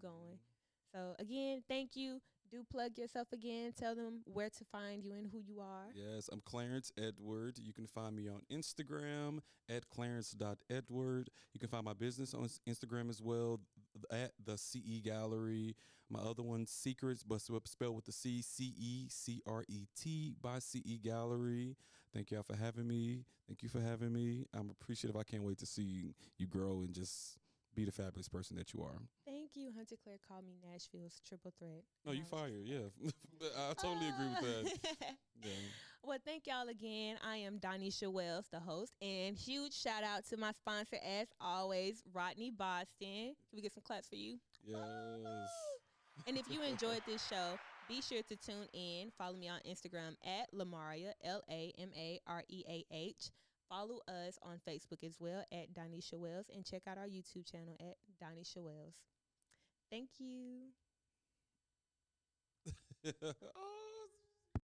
going. Mm-hmm. So again, thank you. Do plug yourself again. Tell them where to find you and who you are. Yes, I'm Clarence Edward. You can find me on Instagram at clarence.edward. You can find my business on Instagram as well at the CE Gallery. My other one, Secrets, but spelled with the CECRET by CE Gallery. Thank y'all for having me. Thank you for having me. I'm appreciative. I can't wait to see you grow and just be the fabulous person that you are. Thank you. Hunter Claire called me Nashville's triple threat. No, And you I was just fired. like, Yeah, I totally agree with that. Yeah. well, thank y'all again. I am Doneisha Wells, the host, and huge shout out to my sponsor, as always, Rodney Boston. Can we get some claps for you? Yes. And if you enjoyed this show, be sure to tune in. Follow me on Instagram at Lamaria, LAMAREAH. Follow us on Facebook as well at Doneisha Wells, and check out our YouTube channel at Doneisha Wells. Thank you. Oh.